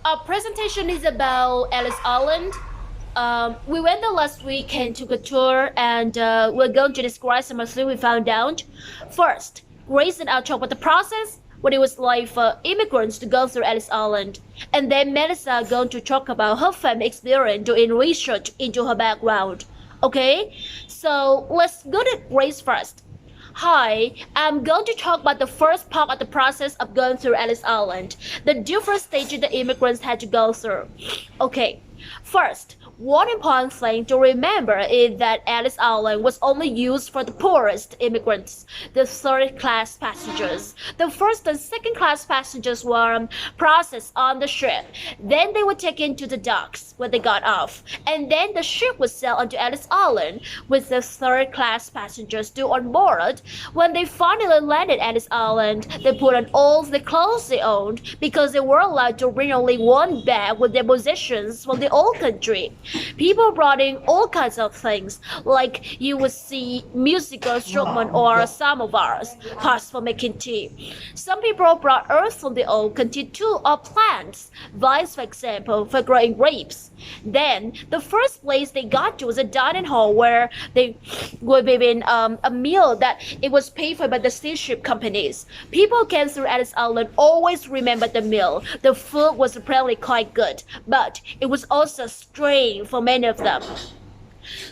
Our presentation is about Ellis Island. We went there last week and took a tour, and we're going to describe some of the things we found out. First, Grace and I talk about the process, what it was like for immigrants to go through Ellis Island. And then Melissa is going to talk about her family experience doing research into her background. Okay, so let's go to Grace first. Hi, I'm going to talk about the first part of the process of going through Ellis Island, the different stages the immigrants had to go through. Okay, first, one important thing to remember is that Ellis Island was only used for the poorest immigrants, the third-class passengers. The first and second-class passengers were processed on the ship. Then they were taken to the docks when they got off. And then the ship was sailed onto Ellis Island with the third-class passengers still on board. When they finally landed at Ellis Island, they put on all the clothes they owned because they were allowed to bring only one bag with their possessions from the old country. People brought in all kinds of things, like you would see musical instruments or samovars, pots for making tea. Some people brought earth from the old country too, or plants, vines for example, for growing grapes. Then, the first place they got to was a dining hall where they were given a meal that it was paid for by the steamship companies. People who came through Ellis Island always remembered the meal. The food was apparently quite good, but it was also strange for many of them.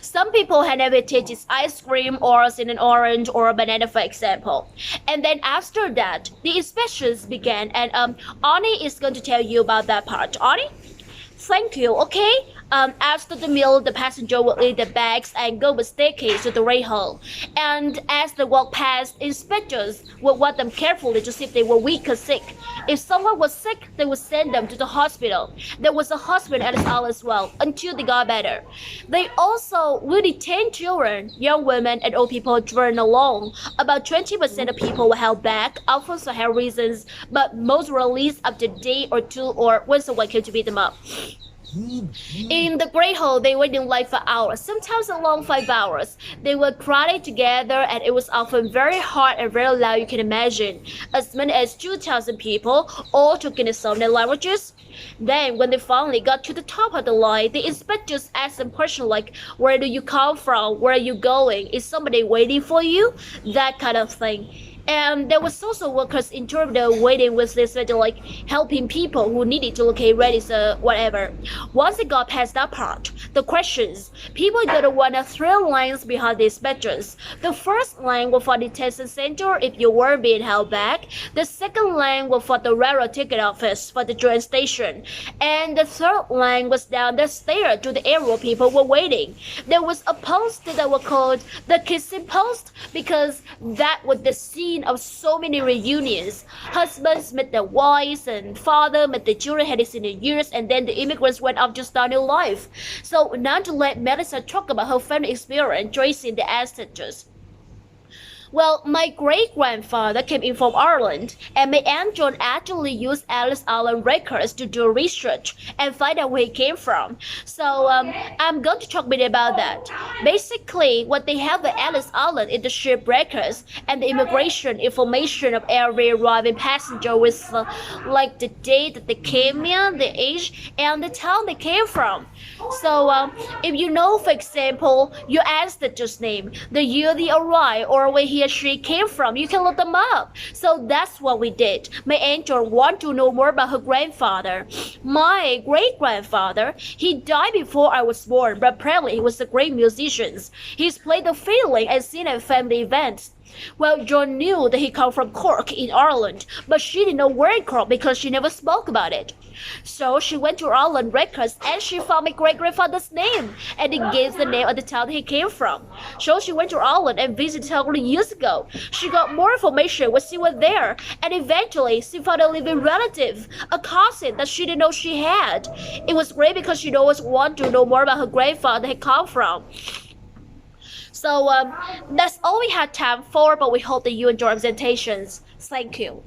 Some people had never tasted ice cream or seen an orange or a banana, for example. And then after that, the inspections began, and Ani is going to tell you about that part. Ani? Thank you. Okay. After the meal, the passenger will leave their bags and go with staircase to the rail hall. And as they walk past, inspectors will watch them carefully to see if they were weak or sick. If someone was sick, they would send them to the hospital. There was a hospital at this hour as well until they got better. They also will detain children, young women, and old people driven along. About 20% of people were held back, often for health reasons, but most were released after a day or two or when someone came to beat them up. In the Great Hall, they waited in line for hours, sometimes a long 5 hours. They were crowded together, and it was often very hot and very loud, you can imagine. As many as 2,000 people, all talking in their languages. Then, when they finally got to the top of the line, the inspectors asked them questions like, where do you come from? Where are you going? Is somebody waiting for you? That kind of thing. And there was also workers in terminal waiting with this like helping people who needed to locate ready so whatever. Once they got past that part, the questions, people didn't want to 3 lines behind the inspectors. The first line was for the detention center if you were being held back. The second line was for the railroad ticket office for the train station. And the third line was down the stairs to the area where people were waiting. There was a post that was called the kissing post because that was the scene of so many reunions. Husbands met their wives and father met the children hadn't seen in years, and then the immigrants went off to start new life. So now to let Melissa talk about her family experience tracing the ancestors. Well, my great-grandfather came in from Ireland, and my Aunt John actually used Ellis Island records to do research and find out where he came from. So I'm going to talk a bit about that. Basically, what they have at Ellis Island is the ship records and the immigration information of every arriving passenger with like the date that they came in, the age, and the town they came from. So if you know, for example, your ancestor's name, the year they arrived, or where he or she came from, you can look them up. So that's what we did. My aunt wanted to know more about her grandfather. My great-grandfather, he died before I was born, but apparently he was a great musician. He's played the fiddle and seen at family events. Well, John knew that he came from Cork in Ireland, but she didn't know where in Cork because she never spoke about it. So she went to Ireland records and she found my great-grandfather's name, and it gives the name of the town he came from. So she went to Ireland and visited several years ago. She got more information when she was there, and eventually she found a living relative, a cousin that she didn't know she had. It was great because she always wanted to know more about her grandfather he come from. So that's all we had time for, but we hope that you enjoy our presentations. Thank you.